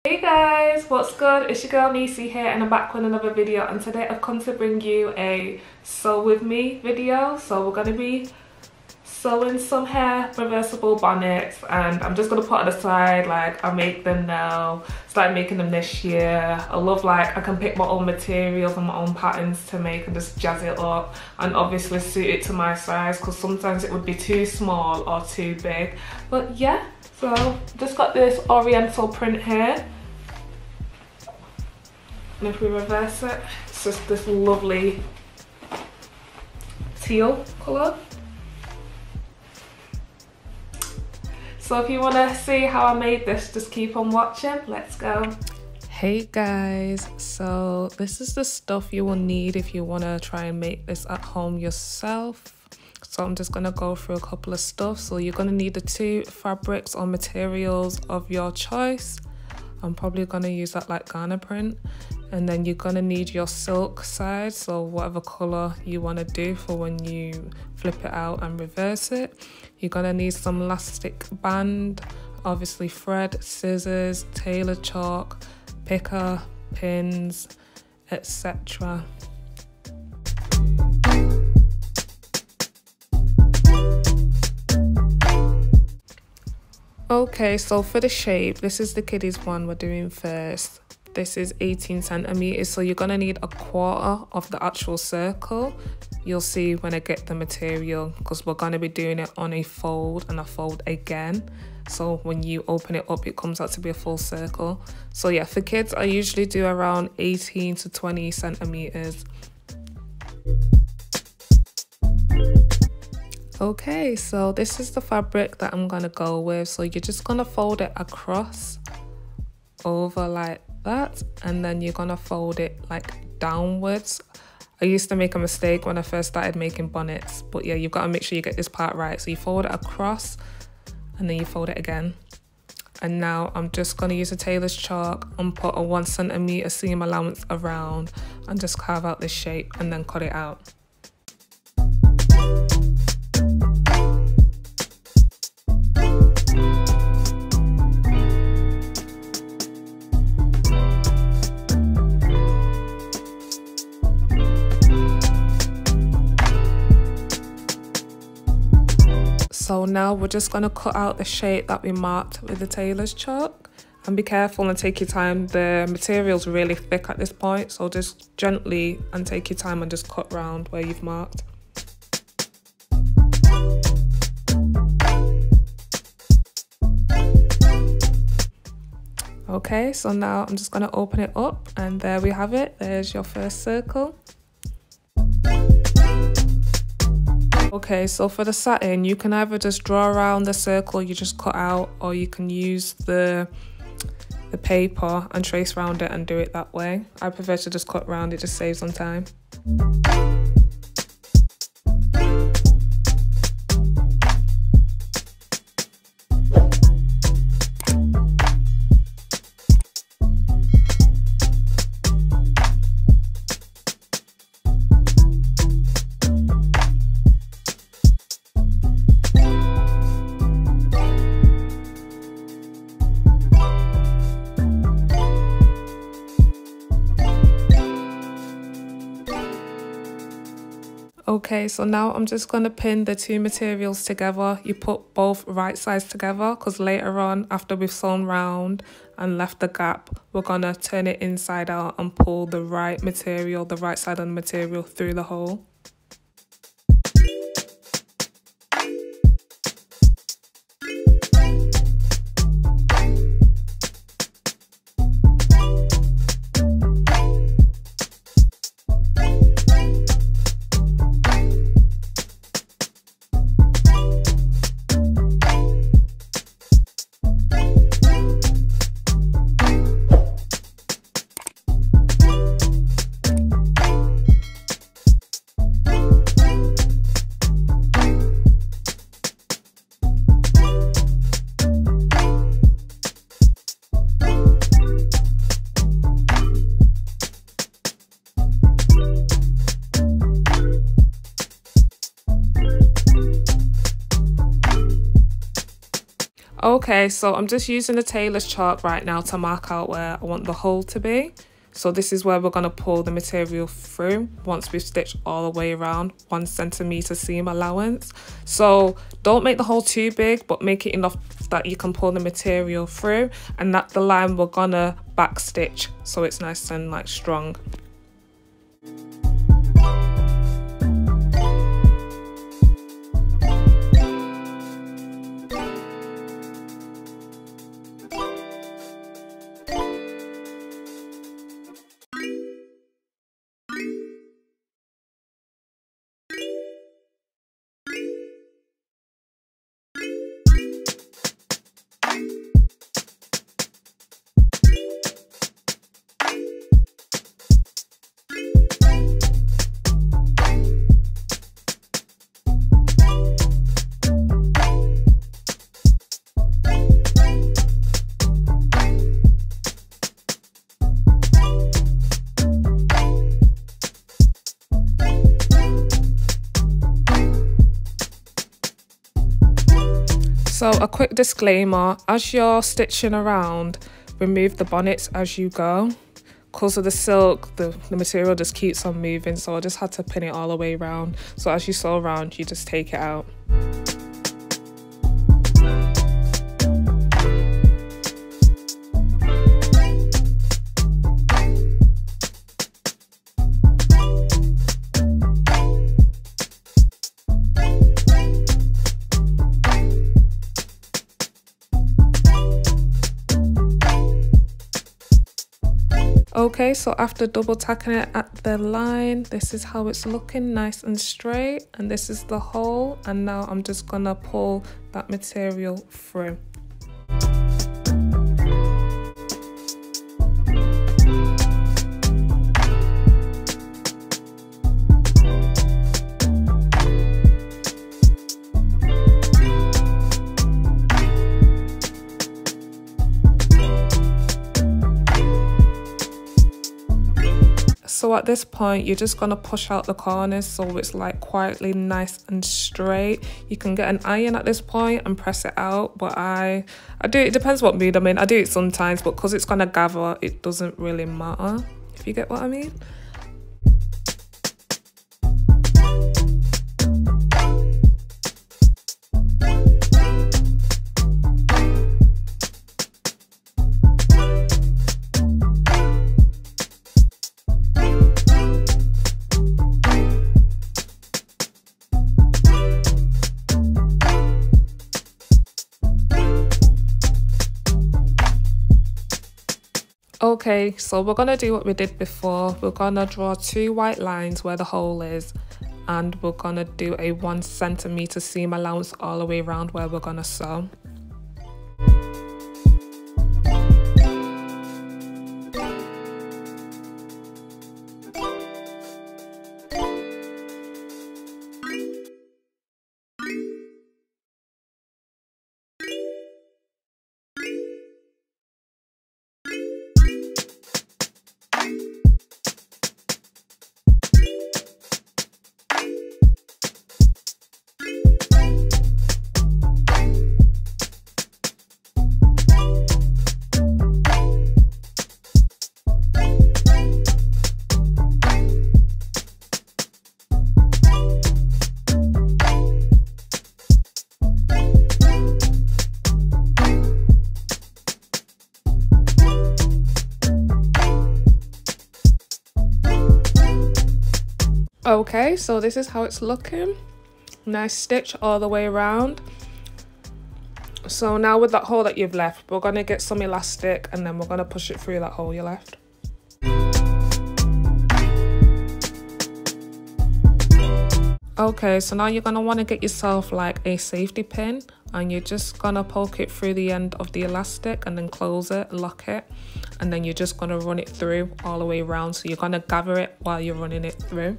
Hey guys, what's good? It's your girl Nisi here and I'm back with another video, and today I've come to bring you a sew with me video. So we're going to be sewing some hair reversible bonnets, and I'm just going to put it aside. Like, I make them now, started making them this year. I love, like, I can pick my own materials and my own patterns to make and just jazz it up and obviously suit it to my size, because sometimes it would be too small or too big. But yeah, so just got this oriental print here. And if we reverse it, it's just this lovely teal colour. So if you want to see how I made this, just keep on watching. Let's go. Hey guys, so this is the stuff you will need if you want to try and make this at home yourself. So I'm just going to go through a couple of stuff. So you're going to need the two fabrics or materials of your choice. I'm probably going to use that like Ghana print. And then you're going to need your silk side, so whatever colour you want to do for when you flip it out and reverse it. You're going to need some elastic band, obviously thread, scissors, tailor chalk, picker, pins, etc. Okay, so for the shape, this is the kiddies one we're doing first. This is 18 centimeters, so you're gonna need a quarter of the actual circle. You'll see when I get the material, because we're gonna be doing it on a fold and a fold again. So when you open it up, it comes out to be a full circle. So yeah, for kids, I usually do around 18 to 20 centimeters. Okay, so this is the fabric that I'm gonna go with. So you're just gonna fold it across over like that, and then you're gonna fold it like downwards. I used to make a mistake when I first started making bonnets, but yeah, you've got to make sure you get this part right. So you fold it across and then you fold it again. And now I'm just gonna use a tailor's chalk and put a 1 centimeter seam allowance around and just carve out this shape and then cut it out. So now we're just going to cut out the shape that we marked with the tailor's chalk. And be careful and take your time. The material's really thick at this point, so just gently and take your time and just cut round where you've marked. Okay, so now I'm just going to open it up, and there we have it. There's your first circle. Okay, so for the satin, you can either just draw around the circle you just cut out, or you can use the paper and trace around it and do it that way. I prefer to just cut around, it just saves on time. Okay, so now I'm just going to pin the two materials together. You put both right sides together, because later on, after we've sewn round and left the gap, we're going to turn it inside out and pull the right material, the right side of the material through the hole. Okay, so I'm just using the tailor's chalk right now to mark out where I want the hole to be. So this is where we're going to pull the material through once we've stitched all the way around, 1 centimeter seam allowance. So don't make the hole too big, but make it enough that you can pull the material through, and that the line we're going to back stitch so it's nice and like strong. So a quick disclaimer, as you're stitching around, remove the bonnets as you go. Because of the silk, the material just keeps on moving, so I just had to pin it all the way around. So as you sew around, you just take it out. Okay, so after double tacking it at the line, this is how it's looking, nice and straight, and this is the hole, and now I'm just gonna pull that material through. So at this point, you're just gonna push out the corners so it's like quietly nice and straight. You can get an iron at this point and press it out, but I do, it depends what mood I'm in. I do it sometimes, but because it's gonna gather, it doesn't really matter, if you get what I mean. Okay, so we're gonna do what we did before. We're gonna draw 2 white lines where the hole is, and we're gonna do a 1 centimeter seam allowance all the way around where we're gonna sew. Okay, so this is how it's looking. Nice stitch all the way around. So now with that hole that you've left, we're gonna get some elastic and then we're gonna push it through that hole you left. Okay, so now you're gonna wanna get yourself like a safety pin, and you're just gonna poke it through the end of the elastic and then close it, lock it, and then you're just gonna run it through all the way around. So you're gonna gather it while you're running it through.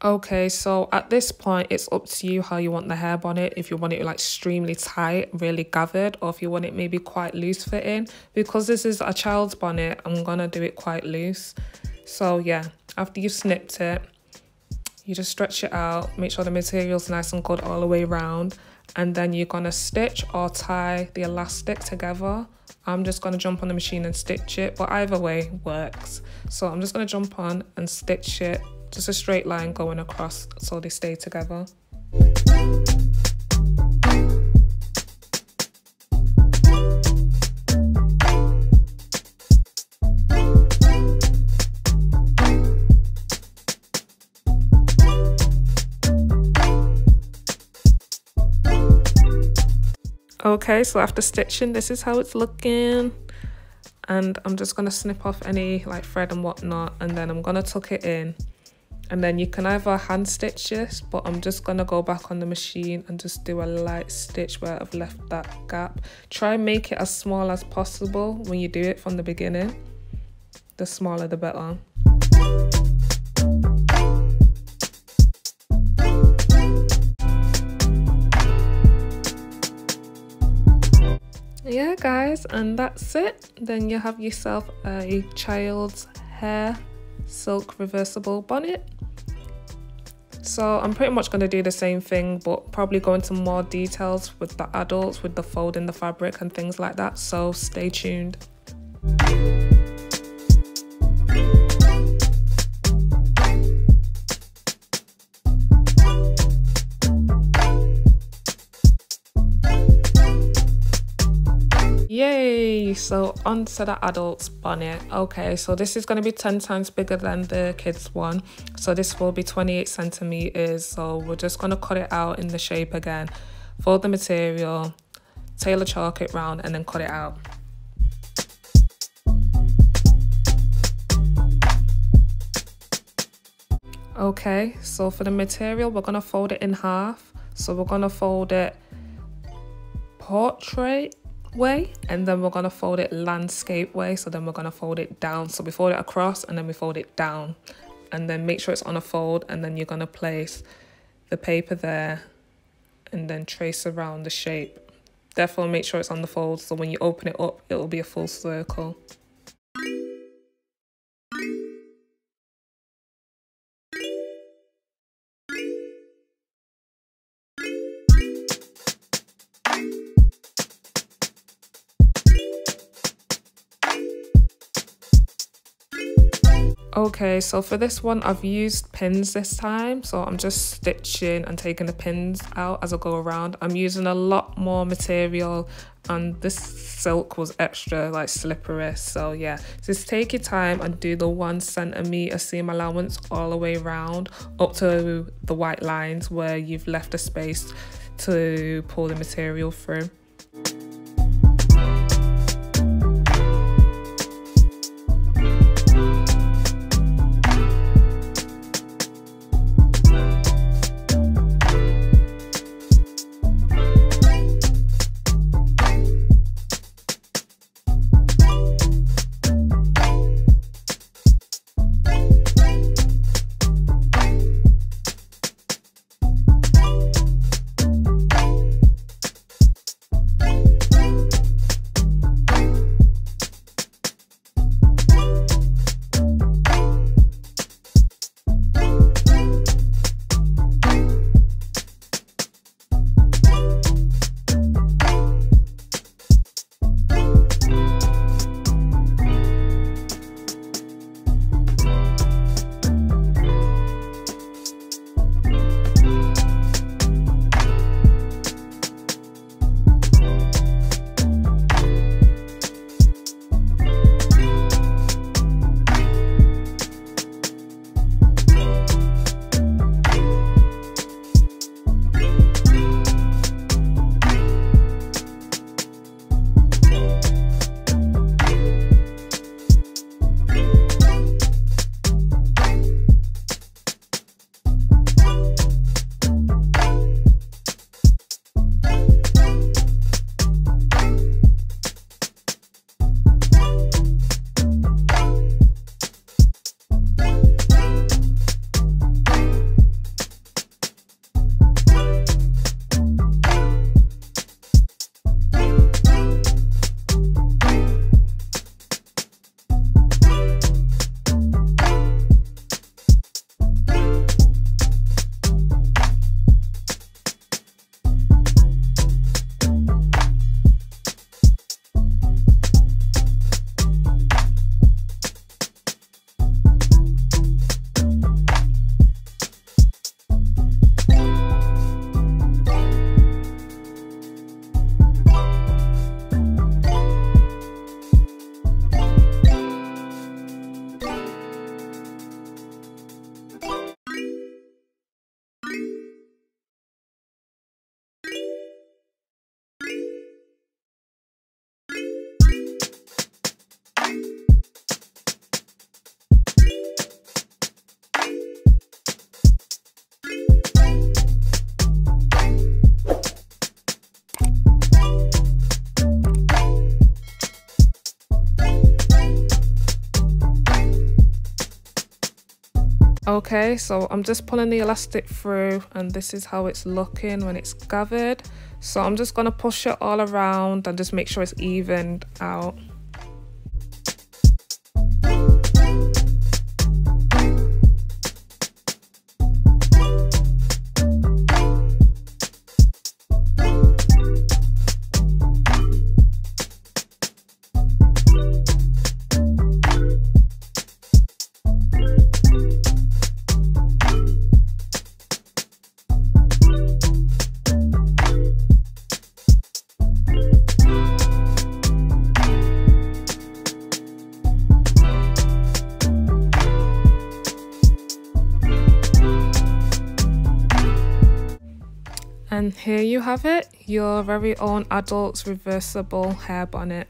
Okay, so at this point, it's up to you how you want the hair bonnet. If you want it like extremely tight, really gathered, or if you want it maybe quite loose fitting. Because this is a child's bonnet, I'm gonna do it quite loose. So yeah, after you've snipped it, you just stretch it out, make sure the material's nice and good all the way around, and then you're gonna stitch or tie the elastic together. I'm just gonna jump on the machine and stitch it, but either way works. So I'm just gonna jump on and stitch it, just a straight line going across so they stay together. Okay, so after stitching, this is how it's looking. And I'm just gonna snip off any like thread and whatnot, and then I'm gonna tuck it in. And then you can either hand stitch this, but I'm just gonna go back on the machine and just do a light stitch where I've left that gap. Try and make it as small as possible when you do it from the beginning. The smaller the better. Yeah guys, and that's it. Then you have yourself a child's hair silk reversible bonnet. So I'm pretty much going to do the same thing, but probably go into more details with the adults, with the fold in the fabric and things like that, so stay tuned. Yay! So on to the adults bonnet. Okay, so this is going to be 10 times bigger than the kids one. So this will be 28 centimeters. So we're just going to cut it out in the shape again. Fold the material, tailor chalk it round, and then cut it out. Okay, so for the material, we're going to fold it in half. So we're going to fold it portrait way, and then we're going to fold it landscape way. So then we're going to fold it down. So we fold it across and then we fold it down, and then make sure it's on a fold, and then you're going to place the paper there and then trace around the shape. Therefore make sure it's on the fold, so when you open it up it will be a full circle. Okay, so for this one I've used pins this time, so I'm just stitching and taking the pins out as I go around. I'm using a lot more material, and this silk was extra like slippery, so yeah, just take your time and do the 1 centimeter seam allowance all the way around up to the white lines where you've left a space to pull the material through. Okay, so I'm just pulling the elastic through, and this is how it's looking when it's gathered. So I'm just going to push it all around and just make sure it's evened out. And here you have it, your very own adult reversible hair bonnet.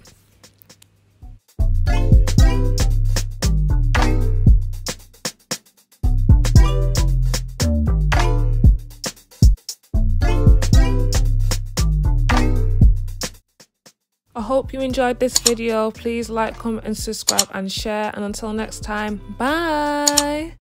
I hope you enjoyed this video. Please like, comment and subscribe and share, and until next time, bye.